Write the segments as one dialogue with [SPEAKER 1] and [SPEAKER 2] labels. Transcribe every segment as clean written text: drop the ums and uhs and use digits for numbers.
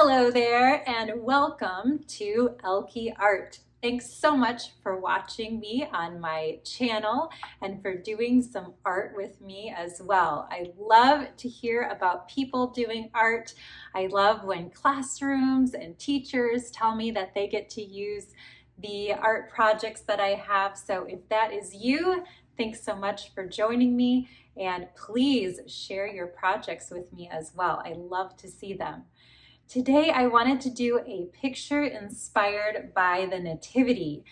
[SPEAKER 1] Hello there and welcome to Ehlke Art. Thanks so much for watching me on my channel and for doing some art with me as well. I love to hear about people doing art. I love when classrooms and teachers tell me that they get to use the art projects that I have. So if that is you, thanks so much for joining me, and please share your projects with me as well. I love to see them. Today I wanted to do a picture inspired by the Nativity,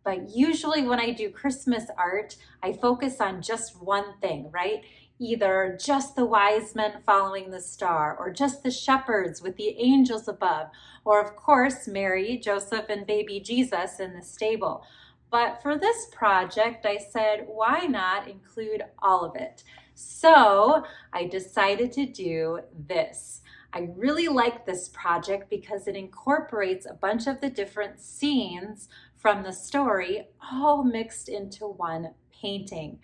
[SPEAKER 1] but usually when I do Christmas art, I focus on just one thing, right? Either just the wise men following the star, or just the shepherds with the angels above, or of course Mary, Joseph, and baby Jesus in the stable. But for this project, I said, why not include all of it? So I decided to do this. I really like this project because it incorporates a bunch of the different scenes from the story all mixed into one painting.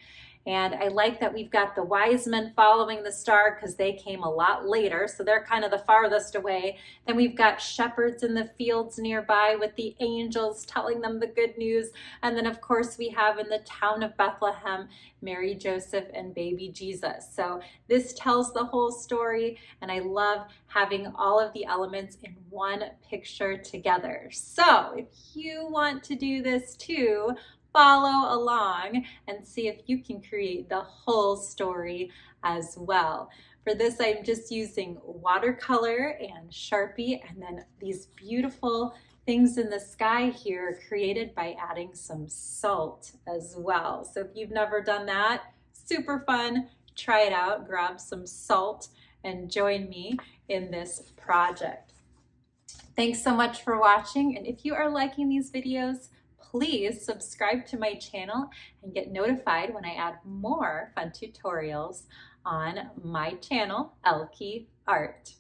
[SPEAKER 1] And I like that we've got the wise men following the star because they came a lot later, so they're kind of the farthest away. Then we've got shepherds in the fields nearby with the angels telling them the good news. And then of course we have in the town of Bethlehem, Mary, Joseph, and baby Jesus. So this tells the whole story, and I love having all of the elements in one picture together. So if you want to do this too, follow along and see if you can create the whole story as well. For this, I'm just using watercolor and Sharpie, and then these beautiful things in the sky here created by adding some salt as well. So if you've never done that, super fun. Try it out, grab some salt, and join me in this project. Thanks so much for watching, and if you are liking these videos, please subscribe to my channel and get notified when I add more fun tutorials on my channel, Ehlke Art.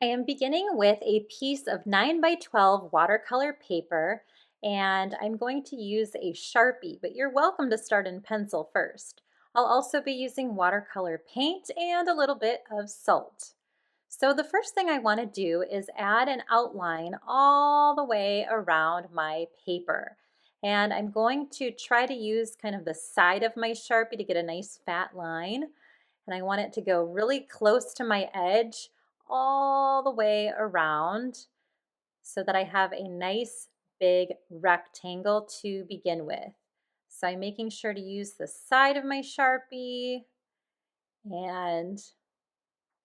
[SPEAKER 1] I am beginning with a piece of 9 by 12 watercolor paper, and I'm going to use a Sharpie, but you're welcome to start in pencil first. I'll also be using watercolor paint and a little bit of salt. So the first thing I want to do is add an outline all the way around my paper. And I'm going to try to use kind of the side of my Sharpie to get a nice fat line. And I want it to go really close to my edge all the way around so that I have a nice big rectangle to begin with. So I'm making sure to use the side of my Sharpie, and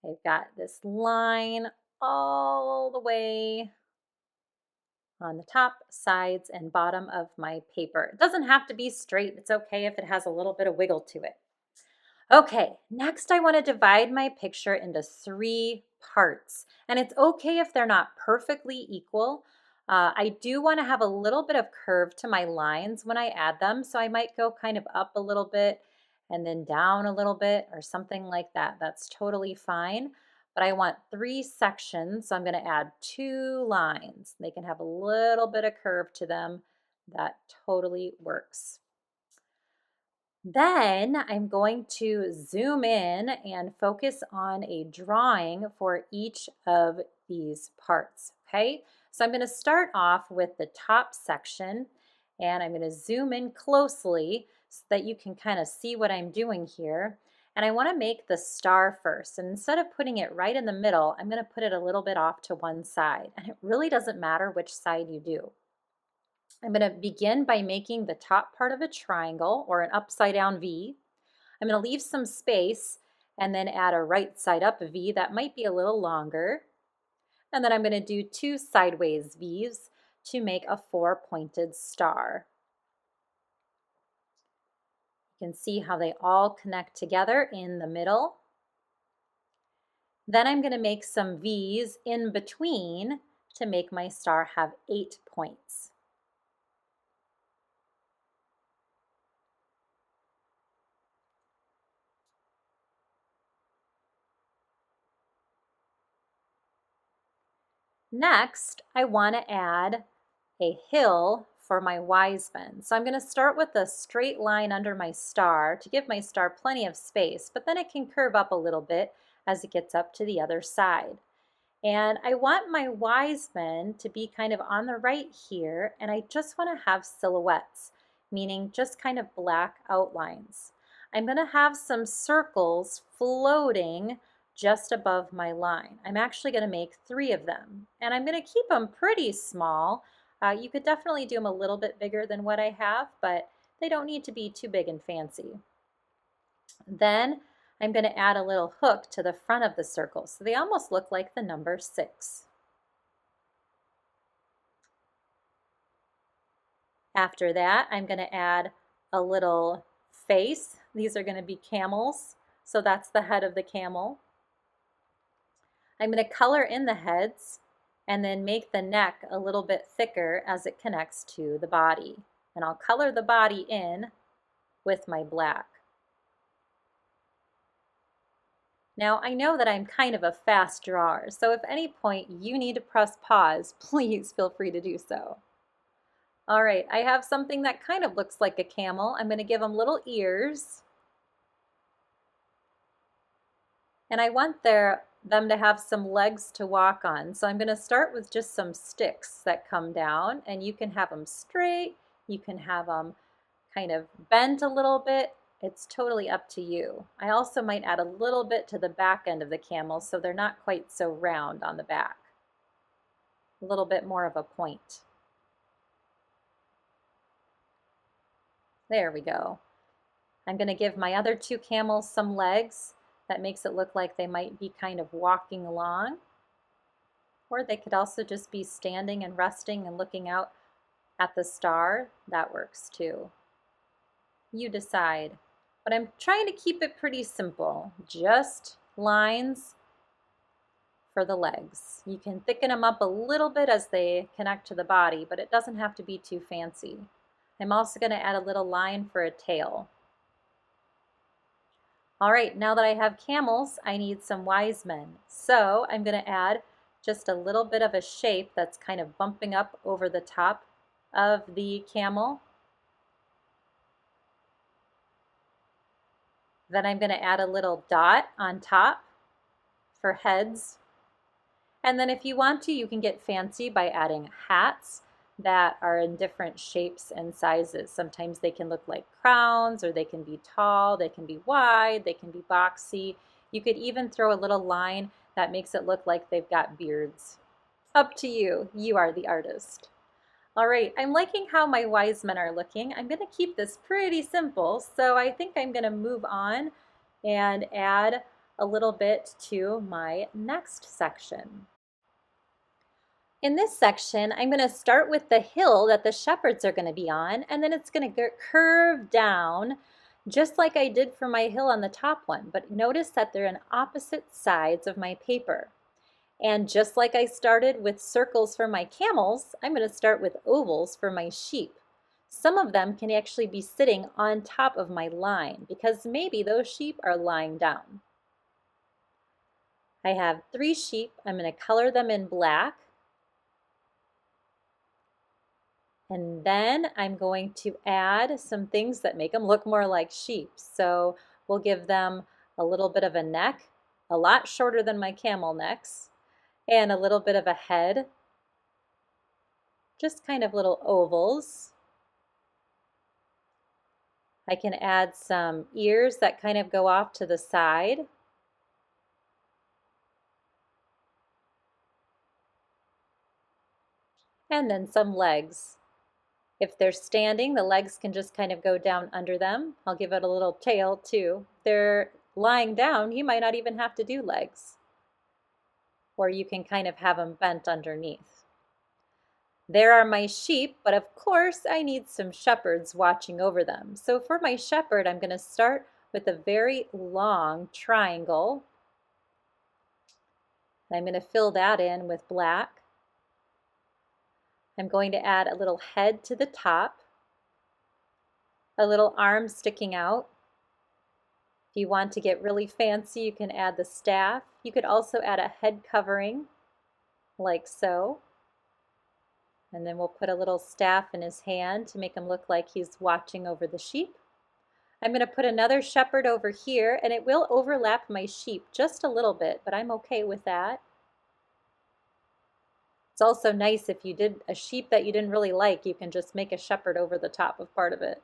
[SPEAKER 1] I've got this line all the way on the top, sides, and bottom of my paper. It doesn't have to be straight. It's okay if it has a little bit of wiggle to it. Okay, next I want to divide my picture into 3 parts. And it's okay if they're not perfectly equal. I do want to have a little bit of curve to my lines when I add them, so I might go kind of up a little bit and then down a little bit or something like that. That's totally fine. But I want 3 sections, so I'm going to add 2 lines. They can have a little bit of curve to them. That totally works. Then I'm going to zoom in and focus on a drawing for each of these parts, okay? So I'm going to start off with the top section, and I'm going to zoom in closely so that you can kind of see what I'm doing here. And I want to make the star first. And instead of putting it right in the middle, I'm going to put it a little bit off to one side. And it really doesn't matter which side you do. I'm going to begin by making the top part of a triangle or an upside down V. I'm going to leave some space and then add a right side up V that might be a little longer. And then I'm going to do 2 sideways V's to make a 4-pointed star. You can see how they all connect together in the middle. Then I'm going to make some V's in between to make my star have 8 points. Next, I want to add a hill for my wise men. So I'm going to start with a straight line under my star to give my star plenty of space, but then it can curve up a little bit as it gets up to the other side. And I want my wise men to be kind of on the right here, and I just want to have silhouettes, meaning just kind of black outlines. I'm going to have some circles floating just above my line. I'm actually going to make 3 of them, and I'm going to keep them pretty small. You could definitely do them a little bit bigger than what I have, but they don't need to be too big and fancy. Then I'm going to add a little hook to the front of the circle, so they almost look like the number 6. After that, I'm going to add a little face. These are going to be camels, so that's the head of the camel. I'm going to color in the heads and then make the neck a little bit thicker as it connects to the body. And I'll color the body in with my black. Now, I know that I'm kind of a fast drawer, so if at any point you need to press pause, please feel free to do so. All right, I have something that kind of looks like a camel. I'm going to give them little ears. And I want them to have some legs to walk on. So I'm going to start with just some sticks that come down, and you can have them straight, you can have them kind of bent a little bit. It's totally up to you. I also might add a little bit to the back end of the camel so they're not quite so round on the back. A little bit more of a point. There we go. I'm going to give my other 2 camels some legs. That makes it look like they might be kind of walking along. Or they could also just be standing and resting and looking out at the star. That works too. You decide. But I'm trying to keep it pretty simple. Just lines for the legs. You can thicken them up a little bit as they connect to the body, but it doesn't have to be too fancy. I'm also going to add a little line for a tail. All right, now that I have camels, I need some wise men. So I'm going to add just a little bit of a shape that's kind of bumping up over the top of the camel. Then I'm going to add a little dot on top for heads. And then if you want to, you can get fancy by adding hats that are in different shapes and sizes. Sometimes they can look like crowns, or they can be tall, they can be wide, they can be boxy. You could even throw a little line that makes it look like they've got beards. Up to you. You are the artist. All right, I'm liking how my wise men are looking. I'm going to keep this pretty simple, so I think I'm going to move on and add a little bit to my next section. In this section, I'm going to start with the hill that the shepherds are going to be on, and then it's going to curve down just like I did for my hill on the top one. But notice that they're on opposite sides of my paper. And just like I started with circles for my camels, I'm going to start with ovals for my sheep. Some of them can actually be sitting on top of my line because maybe those sheep are lying down. I have 3 sheep. I'm going to color them in black. And then I'm going to add some things that make them look more like sheep. So we'll give them a little bit of a neck, a lot shorter than my camel necks, and a little bit of a head, just kind of little ovals. I can add some ears that kind of go off to the side. And then some legs. If they're standing, the legs can just kind of go down under them. I'll give it a little tail too. If they're lying down, you might not even have to do legs. Or you can kind of have them bent underneath. There are my sheep, but of course I need some shepherds watching over them. So for my shepherd, I'm going to start with a very long triangle. I'm going to fill that in with black. I'm going to add a little head to the top, a little arm sticking out. If you want to get really fancy, you can add the staff. You could also add a head covering, like so. And then we'll put a little staff in his hand to make him look like he's watching over the sheep. I'm going to put another shepherd over here, and it will overlap my sheep just a little bit, but I'm okay with that. It's also nice if you did a sheep that you didn't really like, you can just make a shepherd over the top of part of it.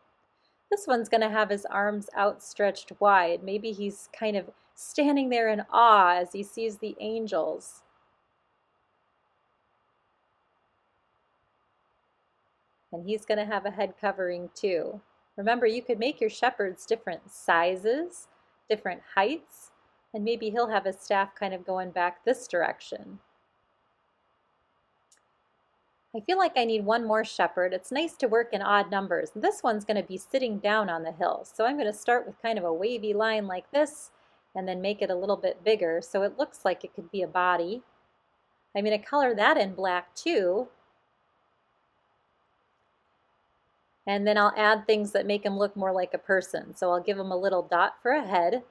[SPEAKER 1] This one's going to have his arms outstretched wide. Maybe he's kind of standing there in awe as he sees the angels. And he's going to have a head covering too. Remember, you could make your shepherds different sizes, different heights, and maybe he'll have his staff kind of going back this direction. I feel like I need one more shepherd. It's nice to work in odd numbers. This one's going to be sitting down on the hill. So I'm going to start with kind of a wavy line like this and then make it a little bit bigger so it looks like it could be a body. I'm going to color that in black too. And then I'll add things that make him look more like a person. So I'll give him a little dot for a head,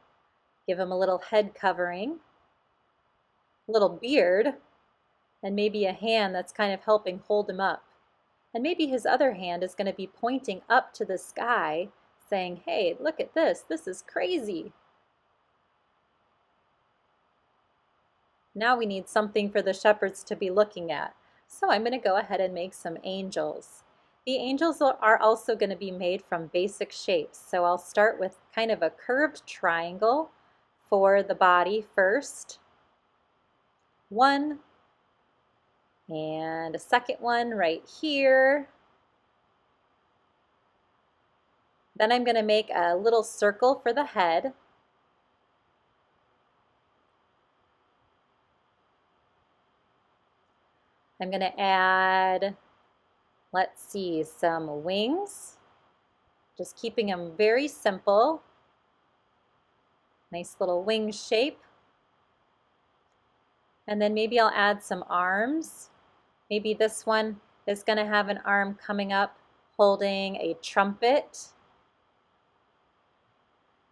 [SPEAKER 1] give him a little head covering, a little beard, and maybe a hand that's kind of helping hold him up. And maybe his other hand is going to be pointing up to the sky, saying, hey, look at this is crazy. Now we need something for the shepherds to be looking at. So I'm going to go ahead and make some angels. The angels are also going to be made from basic shapes. So I'll start with kind of a curved triangle for the body first. One, and a second one right here. Then I'm going to make a little circle for the head. I'm going to add, let's see, some wings. Just keeping them very simple. Nice little wing shape. And then maybe I'll add some arms. Maybe this one is going to have an arm coming up holding a trumpet.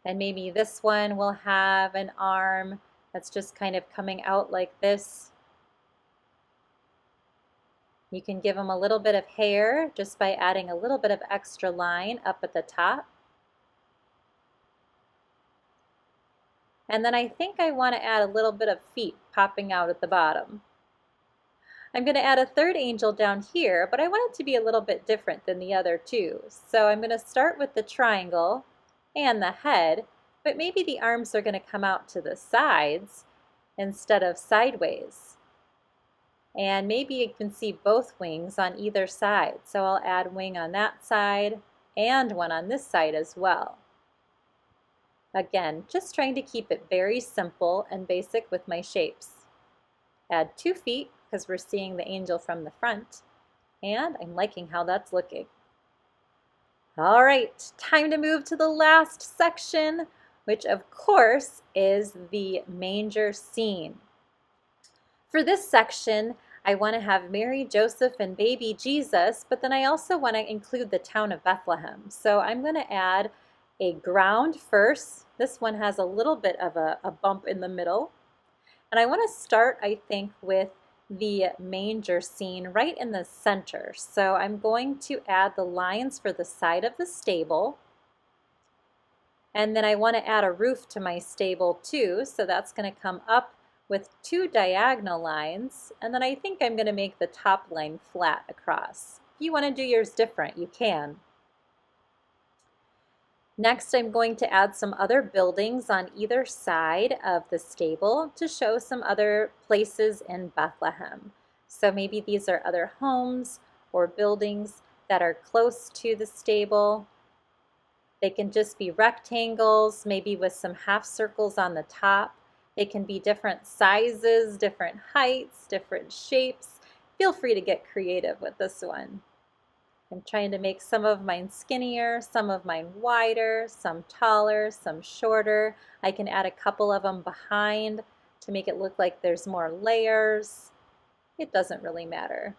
[SPEAKER 1] And maybe this one will have an arm that's just kind of coming out like this. You can give them a little bit of hair just by adding a little bit of extra line up at the top. And then I think I want to add a little bit of feet popping out at the bottom. I'm going to add a third angel down here, but I want it to be a little bit different than the other two. So I'm going to start with the triangle and the head, but maybe the arms are going to come out to the sides instead of sideways. And maybe you can see both wings on either side. So I'll add wing on that side and one on this side as well. Again, just trying to keep it very simple and basic with my shapes. Add 2 feet because we're seeing the angel from the front, and I'm liking how that's looking. All right, time to move to the last section, which of course is the manger scene. For this section, I want to have Mary, Joseph, and baby Jesus, but then I also want to include the town of Bethlehem. So I'm going to add a ground first. This one has a little bit of a bump in the middle. And I want to start, I think, with the manger scene right in the center. So I'm going to add the lines for the side of the stable. And then I want to add a roof to my stable too. So that's going to come up with 2 diagonal lines. And then I think I'm going to make the top line flat across. If you want to do yours different, you can. Next, I'm going to add some other buildings on either side of the stable to show some other places in Bethlehem. So maybe these are other homes or buildings that are close to the stable. They can just be rectangles, maybe with some half circles on the top. They can be different sizes, different heights, different shapes. Feel free to get creative with this one. I'm trying to make some of mine skinnier, some of mine wider, some taller, some shorter. I can add a couple of them behind to make it look like there's more layers. It doesn't really matter.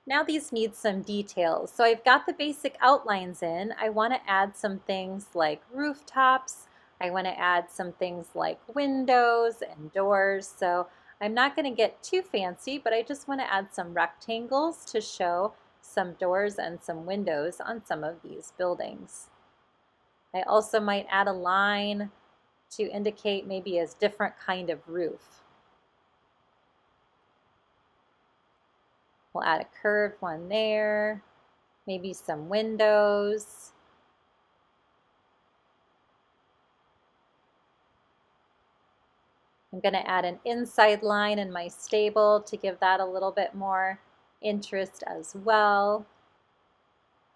[SPEAKER 1] Now these need some details. So I've got the basic outlines in. I want to add some things like rooftops. I want to add some things like windows and doors. So I'm not going to get too fancy, but I just want to add some rectangles to show some doors and some windows on some of these buildings. I also might add a line to indicate maybe a different kind of roof. We'll add a curved one there, maybe some windows. I'm going to add an inside line in my stable to give that a little bit more interest as well.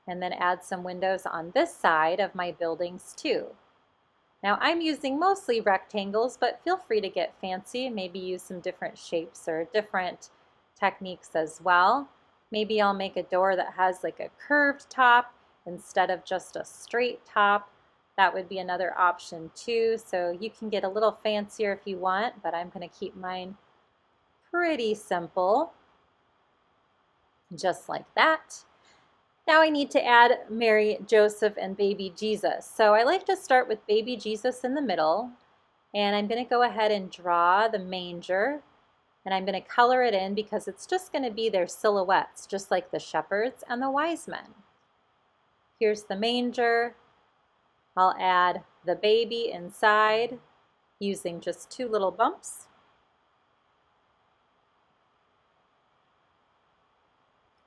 [SPEAKER 1] And then add some windows on this side of my buildings too. Now I'm using mostly rectangles, but feel free to get fancy and maybe use some different shapes or different techniques as well. Maybe I'll make a door that has like a curved top instead of just a straight top. That would be another option too. So you can get a little fancier if you want, but I'm going to keep mine pretty simple, just like that. Now I need to add Mary, Joseph, and baby Jesus. So I like to start with baby Jesus in the middle, and I'm going to go ahead and draw the manger, and I'm going to color it in because it's just going to be their silhouettes, just like the shepherds and the wise men. Here's the manger. I'll add the baby inside using just 2 little bumps.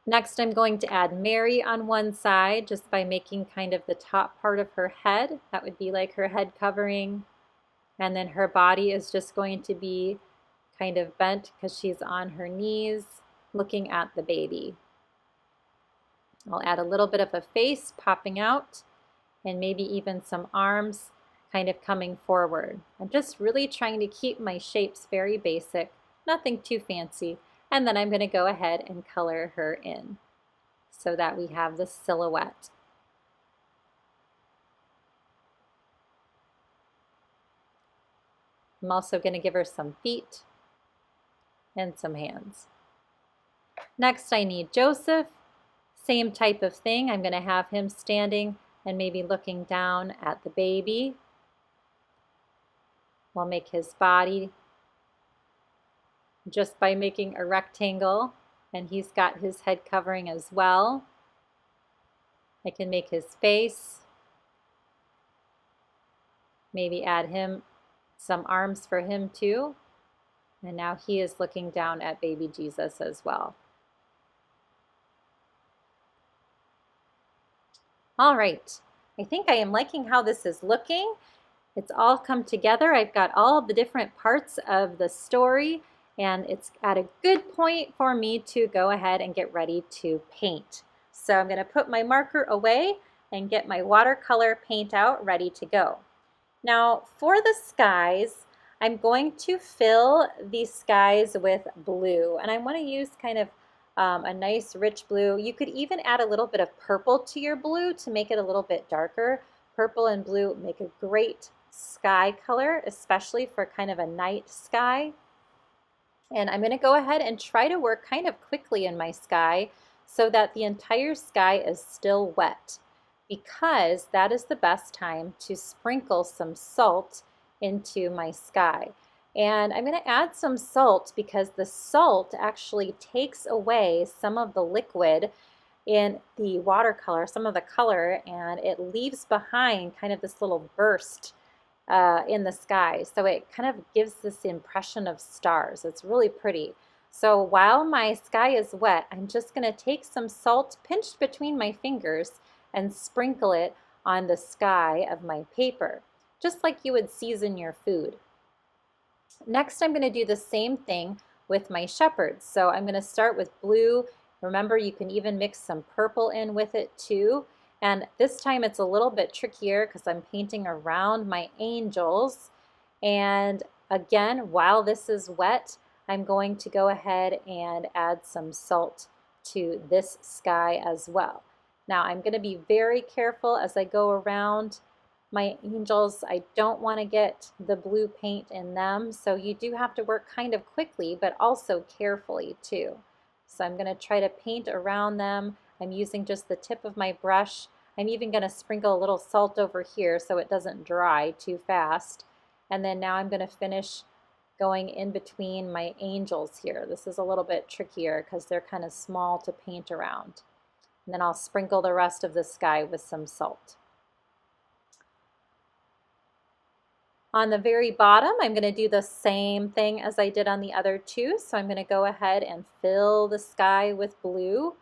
[SPEAKER 1] Next, I'm going to add Mary on one side just by making kind of the top part of her head. That would be like her head covering. And then her body is just going to be kind of bent because she's on her knees looking at the baby. I'll add a little bit of a face popping out and maybe even some arms kind of coming forward. I'm just really trying to keep my shapes very basic, nothing too fancy. And then I'm going to go ahead and color her in so that we have the silhouette. I'm also going to give her some feet and some hands. Next, I need Joseph. Same type of thing. I'm going to have him standing and maybe looking down at the baby. We'll make his body just by making a rectangle, and he's got his head covering as well. I can make his face, maybe add him some arms for him too, and now he is looking down at baby Jesus as well. All right, I think I am liking how this is looking. It's all come together. I've got all the different parts of the story, and it's at a good point for me to go ahead and get ready to paint. So I'm going to put my marker away and get my watercolor paint out ready to go. Now for the skies, I'm going to fill these skies with blue, and I want to use kind of a nice rich blue. You could even add a little bit of purple to your blue to make it a little bit darker. Purple and blue make a great sky color, especially for kind of a night sky. And I'm going to go ahead and try to work kind of quickly in my sky so that the entire sky is still wet, because that is the best time to sprinkle some salt into my sky. And I'm going to add some salt because the salt actually takes away some of the liquid in the watercolor, some of the color, and it leaves behind kind of this little burst in the sky. So it kind of gives this impression of stars. It's really pretty. So while my sky is wet, I'm just going to take some salt pinched between my fingers and sprinkle it on the sky of my paper, just like you would season your food. Next, I'm going to do the same thing with my shepherds. So I'm going to start with blue. Remember, you can even mix some purple in with it too. And this time it's a little bit trickier because I'm painting around my angels. And again, while this is wet, I'm going to go ahead and add some salt to this sky as well. Now I'm going to be very careful as I go around my angels. I don't want to get the blue paint in them, so you do have to work kind of quickly but also carefully too. So I'm going to try to paint around them. I'm using just the tip of my brush. I'm even going to sprinkle a little salt over here so it doesn't dry too fast. And then now I'm going to finish going in between my angels here. This is a little bit trickier because they're kind of small to paint around. And then I'll sprinkle the rest of the sky with some salt. On the very bottom, I'm going to do the same thing as I did on the other two. So I'm going to go ahead and fill the sky with blue,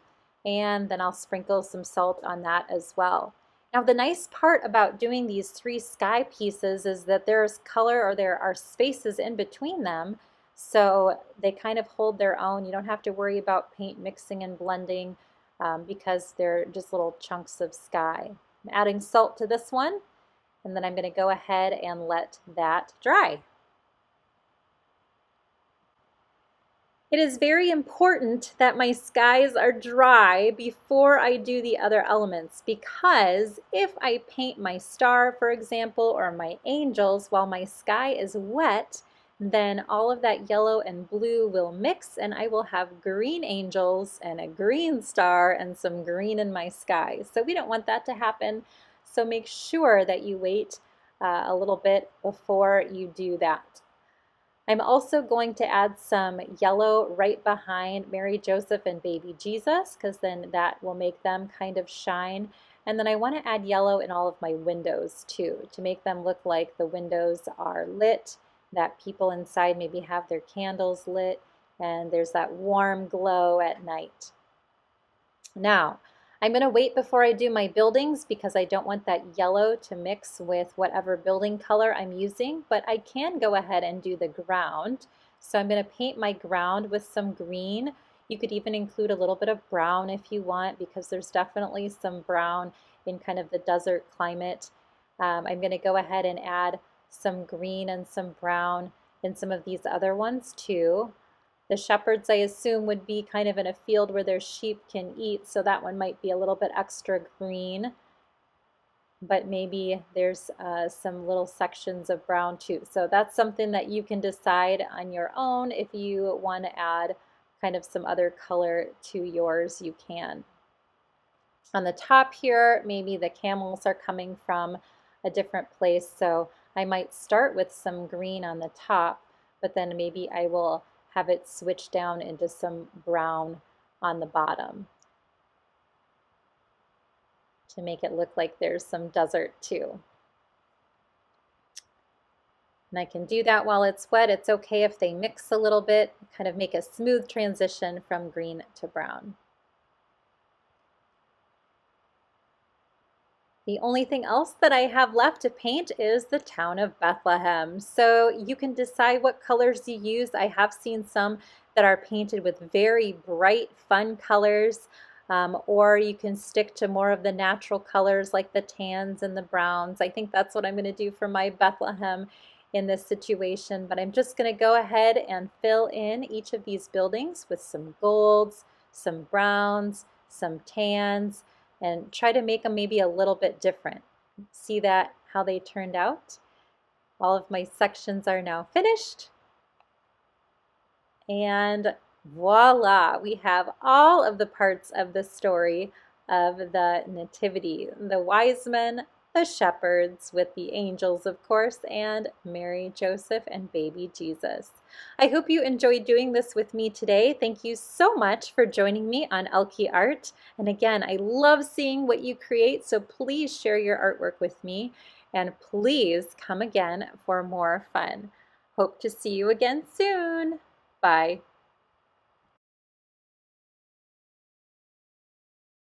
[SPEAKER 1] and then I'll sprinkle some salt on that as well. Now, the nice part about doing these 3 sky pieces is that there's color, or there are spaces in between them, so they kind of hold their own. You don't have to worry about paint mixing and blending because they're just little chunks of sky. I'm adding salt to this one, and then I'm going to go ahead and let that dry. It is very important that my skies are dry before I do the other elements, because if I paint my star, for example, or my angels while my sky is wet, then all of that yellow and blue will mix and I will have green angels and a green star and some green in my sky. So we don't want that to happen. So make sure that you wait a little bit before you do that. I'm also going to add some yellow right behind Mary, Joseph, and baby Jesus, because then that will make them kind of shine. And then I want to add yellow in all of my windows too, to make them look like the windows are lit, that people inside maybe have their candles lit, and there's that warm glow at night. Now, I'm going to wait before I do my buildings because I don't want that yellow to mix with whatever building color I'm using, but I can go ahead and do the ground. So I'm going to paint my ground with some green. You could even include a little bit of brown if you want, because there's definitely some brown in kind of the desert climate. I'm going to go ahead and add some green and some brown in some of these other ones too. The shepherds, I assume, would be kind of in a field where their sheep can eat, so that one might be a little bit extra green, but maybe there's some little sections of brown too. So that's something that you can decide on your own. If you want to add kind of some other color to yours, you can. On the top here, maybe the camels are coming from a different place, so I might start with some green on the top, but then maybe I will have it switch down into some brown on the bottom to make it look like there's some desert too. And I can do that while it's wet. It's okay if they mix a little bit, kind of make a smooth transition from green to brown. The only thing else that I have left to paint is the town of Bethlehem. So you can decide what colors you use. I have seen some that are painted with very bright, fun colors, or you can stick to more of the natural colors like the tans and the browns. I think that's what I'm going to do for my Bethlehem in this situation, but I'm just going to go ahead and fill in each of these buildings with some golds, some browns, some tans, and try to make them maybe a little bit different. See that, how they turned out? All of my sections are now finished. And voila, we have all of the parts of the story of the Nativity. The wise men, the shepherds with the angels, of course, and Mary, Joseph, and baby Jesus. I hope you enjoyed doing this with me today. Thank you so much for joining me on Ehlke Art. And again, I love seeing what you create, so please share your artwork with me. And please come again for more fun. Hope to see you again soon. Bye.